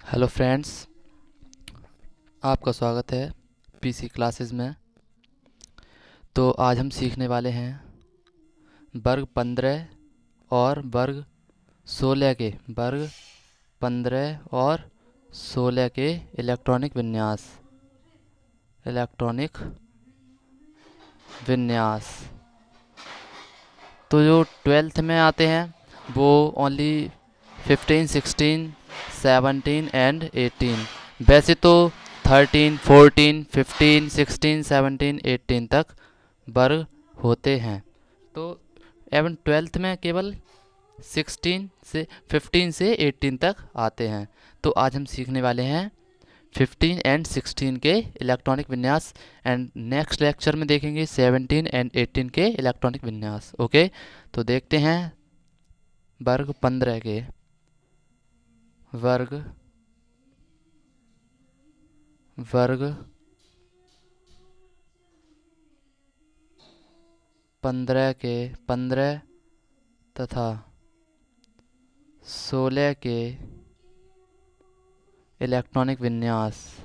Hello friends, आपका स्वागत है पीसी क्लासेस में। तो आज हम सीखने वाले हैं वर्ग 15 और वर्ग 16 के इलेक्ट्रॉनिक विन्यास। तो जो 12th में आते हैं वो ओनली 15, 16, 17 एंड 18। वैसे तो 13, 14, 15, 16, 17, 18 तक वर्ग होते हैं। तो एवं 12th में केवल 15 से 18 तक आते हैं। तो आज हम सीखने वाले हैं 15 एंड 16 के इलेक्ट्रॉनिक विन्यास, एंड नेक्स्ट लेक्चर में देखेंगे 17 एंड 18 के इलेक्ट्रॉनिक विन्यास। ओके, तो देखते हैं वर्ग 15 के वर्ग वर्ग 15 के 15 तथा 16 के इलेक्ट्रॉनिक विन्यास।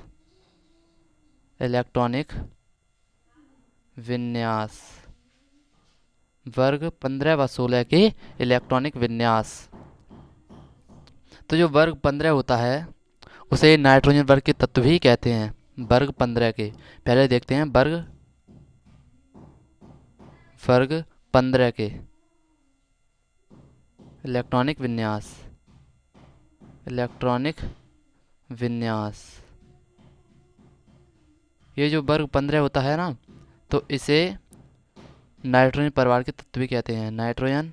वर्ग 15 व 16 के इलेक्ट्रॉनिक विन्यास। तो जो वर्ग 15 होता है उसे नाइट्रोजन वर्ग के तत्व भी कहते हैं। वर्ग 15 के पहले देखते हैं वर्ग वर्ग 15 के इलेक्ट्रॉनिक विन्यास। ये जो वर्ग 15 होता है ना, तो इसे नाइट्रोजन परिवार के तत्व भी कहते हैं। नाइट्रोजन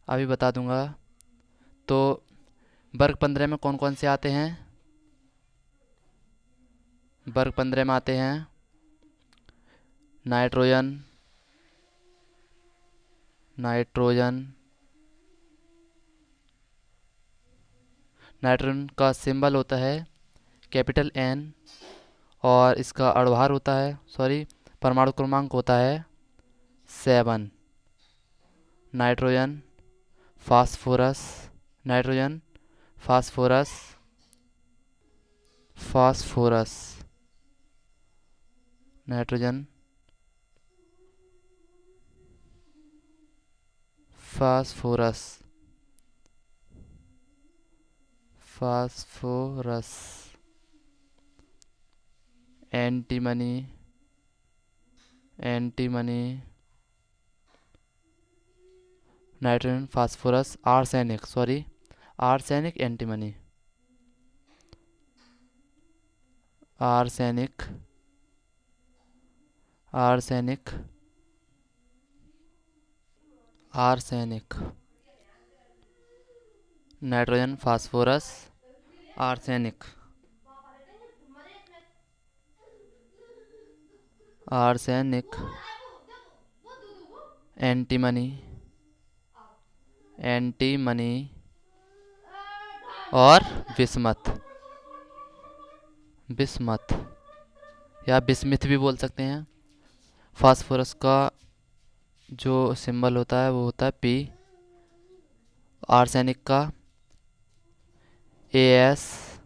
अभी बता दूंगा। तो वर्ग 15 में कौन कौन से आते हैं? वर्ग 15 में आते हैं नाइट्रोजन नाइट्रोजन नाइट्रोजन का सिंबल होता है कैपिटल एन, और इसका अणुभार होता है, परमाणु क्रमांक होता है 7। Nitrogen phosphorus nitrogen phosphorus phosphorus nitrogen phosphorus phosphorus antimony antimony nitrogen phosphorus arsenic antimony arsenic arsenic arsenic nitrogen phosphorus arsenic arsenic antimony antimony और बिस्मथ बिस्मथ या बिस्मिथ भी बोल सकते हैं। फास्फोरस का जो सिंबल होता है वो होता है पी, आर्सेनिक का एस,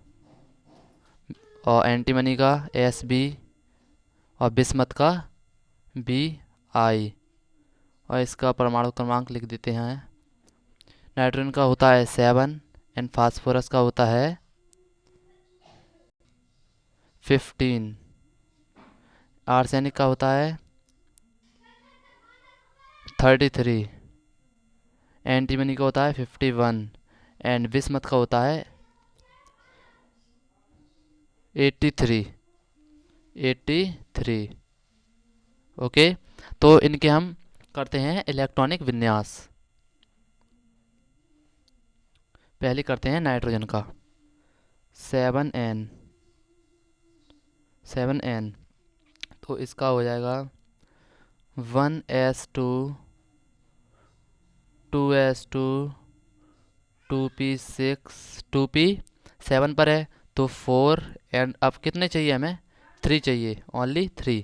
और एंटीमनी का एस बी, और बिस्मथ का बी आई। और इसका परमाणु क्रमांक लिख देते हैं। नाइट्रोजन का होता है 7 एंड फास्फोरस का होता है 15। आर्सेनिक का होता है 33। एंटीमनी का होता है 51 एंड बिस्मथ का होता है 83। ओके, तो इनके हम करते हैं इलेक्ट्रॉनिक विन्यास। पहले करते हैं नाइट्रोजन का 7n 7n। तो इसका हो जाएगा 1s2 2s2 2p6 2p7 पर है तो 4, एंड अब कितने चाहिए हमें? 3 चाहिए, ओनली 3।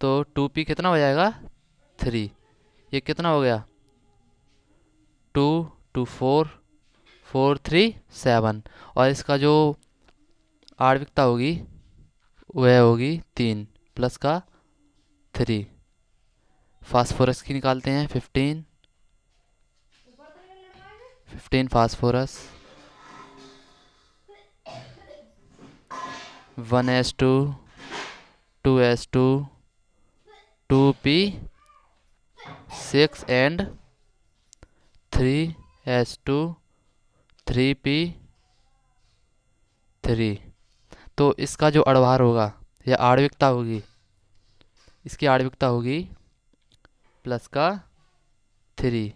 तो 2p कितना हो जाएगा? 3। ये कितना हो गया? 2 2 4 437। और इसका जो आणविकता होगी वह होगी 3 प्लस का 3। फास्फोरस की निकालते हैं 15 phosphorus, 1s2 2s2 2p6 and 3s2 3p3। तो इसका जो अणुभार होगा या आणविकता होगी, इसकी आणविकता होगी प्लस का 3।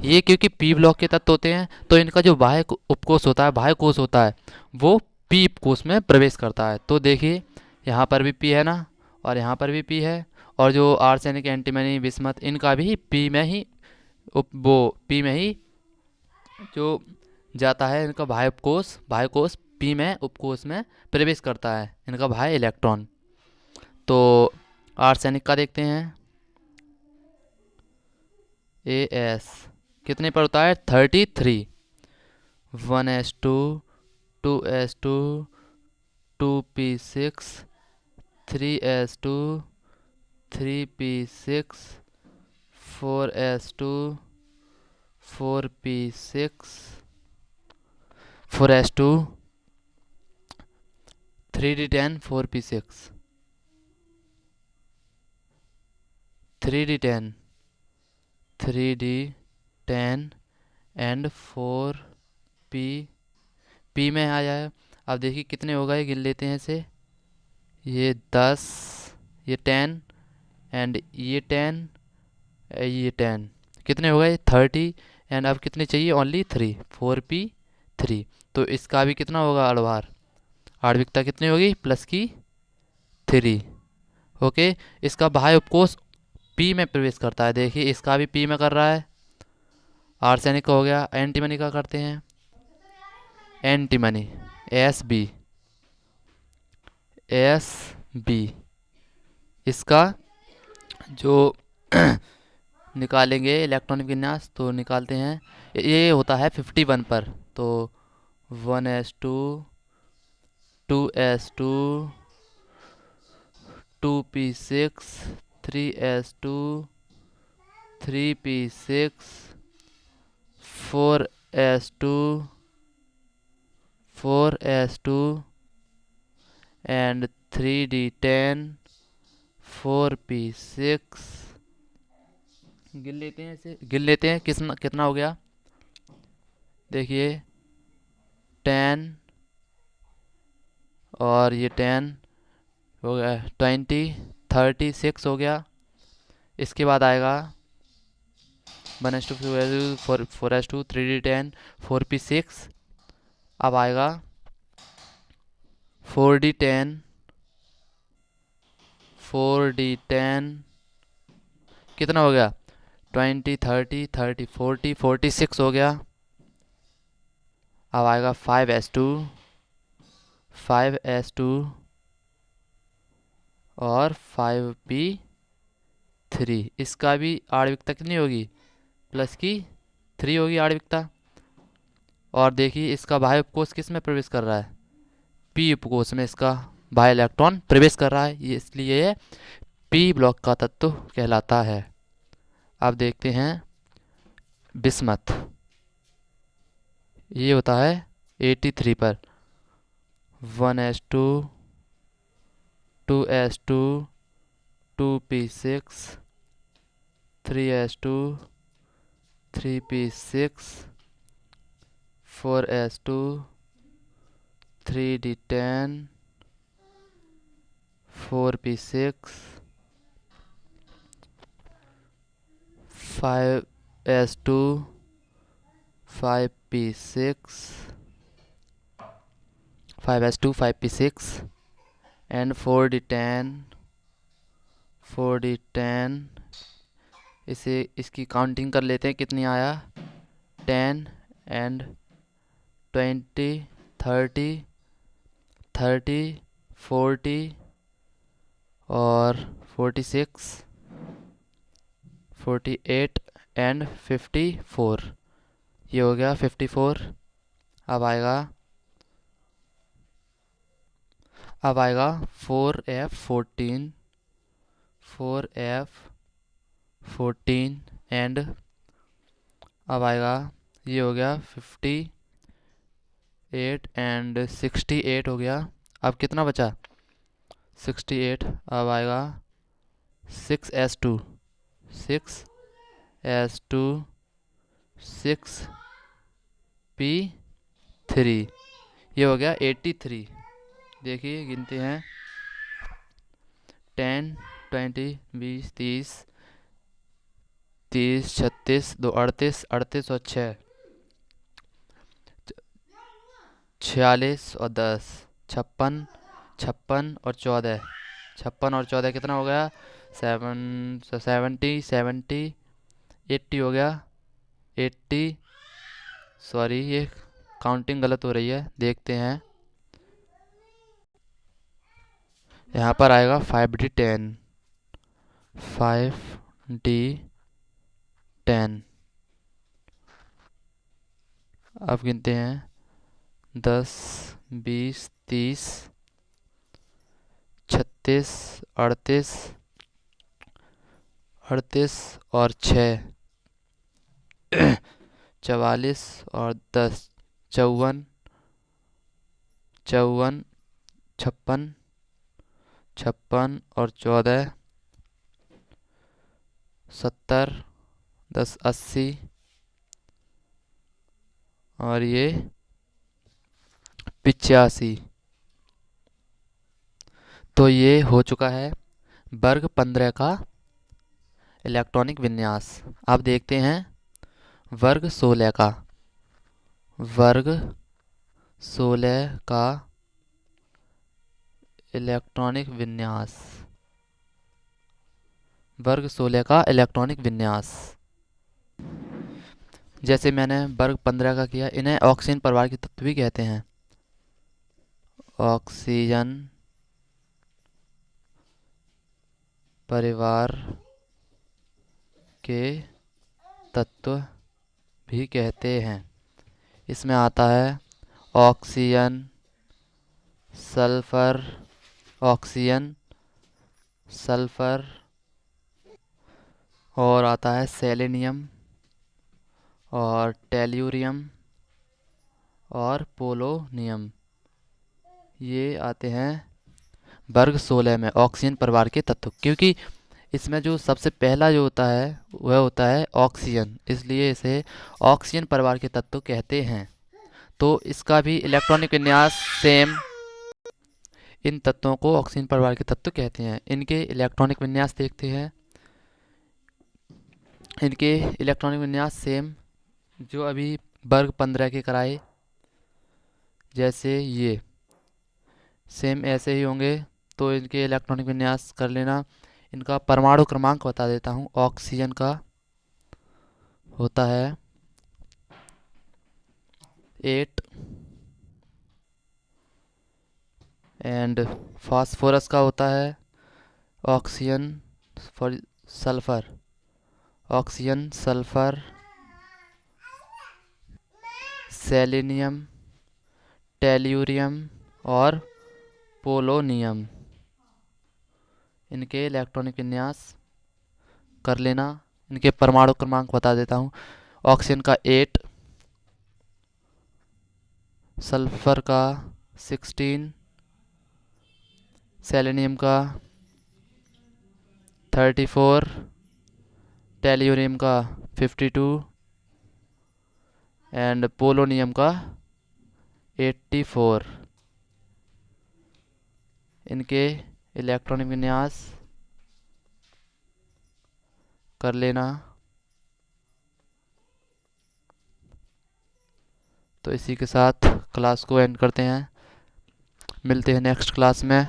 ये क्योंकि पी ब्लॉक के तत्व होते हैं तो इनका जो बाह्य उपकोष होता है, बाह्य कोष होता है, वो पी कोष में प्रवेश करता है। तो देखिए यहाँ पर भी पी है ना, और यहाँ पर भी पी है, और जो आर्सेनिक, एंटीमनी, बिस्मथ, इनका भी पी में ही पी में ही जो जाता है, इनका बाह्य कोष पी में उपकोष में प्रवेश करता है, इनका बाह्य इलेक्ट्रॉन। तो आर्सेनिक का देखते हैं। एस कितने पर होता है? 33। 1s2 2s2 2p6 3s2 3p6 4s2 4p6 4s2 3d10 4p6 3d10 3d10 and 4p p में आ जाए। अब देखिए कितने हो गए, गिन लेते हैं इसे। ये 10, ये 10 एंड ये 10, ये 10, कितने हो गए? 30। एंड अब कितने चाहिए? Only 3, 4p3। तो इसका भी कितना होगा अणुभार, आणविकता कितनी होगी? प्लस की 3। ओके, इसका बाह्य उपकोष पी में प्रवेश करता है। देखिए इसका भी पी में कर रहा है। आर्सेनिक का हो गया। एंटीमनी का करते हैं। एंटीमनी एस बी इसका जो निकालेंगे इलेक्ट्रॉनिक विन्यास, तो निकालते हैं। ये होता है 51 पर। तो 1s2 2s2 2p6 3s2 3p6 4s2 4s2 and 3d10 4p6। गिन लेते हैं इसे, गिन लेते हैं कितना कितना हो गया। देखिए 10 और ये 10 हो गया, 36 हो गया। इसके बाद आएगा 1s2 4s2 3d10 4p6। अब आएगा 4d10 कितना हो गया? 20 30 30 40 46 हो गया। अब आएगा 5s2 और 5p3। इसका भी आणविकता कितनी होगी? प्लस की 3 होगी आणविकता। और देखिए इसका बाह्य उपकोष किस में प्रवेश कर रहा है? पी उपकोष में इसका बाह्य इलेक्ट्रॉन प्रवेश कर रहा है, ये इसलिए ये पी ब्लॉक का तत्व कहलाता है। अब देखते हैं बिस्मथ। ये होता है 83 पर। 1s2 2s2 2p6 3s2 3p6 4s2 3d10 4p6 5s2 5p6 5s2 5p6 and 4d10 इसे इसकी काउंटिंग कर लेते हैं कितनी आया। 10 एंड 20 30 30 40 और 46 48 एंड 54। ये हो गया 54। अब आएगा अब आएगा 4F14, 4F14 एंड अब आएगा, ये हो गया 58 एंड 68 हो गया। अब कितना बचा? 68। अब आएगा 6S2, 6S2, 6P3, ये हो गया 83। देखिए गिनते हैं, 10, 20, 20, 30, 30, 36, 2, 38, 38 और 6, 46 और 10, 56, 56 और 14, 56 और 14 कितना हो गया? 70, 80 हो गया, 80। सॉरी, ये काउंटिंग गलत हो रही है, देखते हैं। यहाँ पर आएगा 5D10, 5D10। अब गिनते हैं, 10, 20, 30, 36, 38, 38 और 6, 44 और 10, 54, 54, 56, 56 और 14, 70, 10, 80 और ये 85। तो ये हो चुका है वर्ग 15 का इलेक्ट्रॉनिक विन्यास। अब देखते हैं वर्ग 16 का। वर्ग 16 का इलेक्ट्रॉनिक विन्यास। वर्ग 16 का इलेक्ट्रॉनिक विन्यास। जैसे मैंने वर्ग 15 का किया, इन्हें ऑक्सीजन परिवार के तत्व भी कहते हैं। ऑक्सीजन परिवार के तत्व भी कहते हैं। इसमें आता है ऑक्सीजन, सल्फर, ऑक्सीजन, सल्फर, और आता है सेलेनियम और टेल्यूरियम और पोलोनियम। ये आते हैं वर्ग 16 में ऑक्सीजन परिवार के तत्व, क्योंकि इसमें जो सबसे पहला जो होता है वह होता है ऑक्सीजन, इसलिए इसे ऑक्सीजन परिवार के तत्व कहते हैं। तो इसका भी इलेक्ट्रॉनिक विन्यास सेम, इन तत्वों को ऑक्सीजन परिवार के तत्व कहते हैं। इनके इलेक्ट्रॉनिक विन्यास देखते हैं। इनके इलेक्ट्रॉनिक विन्यास सेम जो अभी वर्ग 15 के कराए, जैसे ये सेम ऐसे ही होंगे। तो इनके इलेक्ट्रॉनिक विन्यास कर लेना। इनका परमाणु क्रमांक बता देता हूँ। ऑक्सीजन का होता है 8 एंड फास्फोरस का होता है oxygen for sulphur, oxygen, sulphur, selenium, tellurium और पोलोनियम। इनके इलेक्ट्रॉनिक विन्यास कर लेना। इनके परमाणु क्रमांक बता देता हूँ। ऑक्सीजन का 8, सल्फर का 16, सेलेनियम का 34, टेल्यूरियम का 52 एंड पोलोनियम का 84। इनके इलेक्ट्रॉनिक विन्यास कर लेना। तो इसी के साथ क्लास को एंड करते हैं। मिलते हैं नेक्स्ट क्लास में।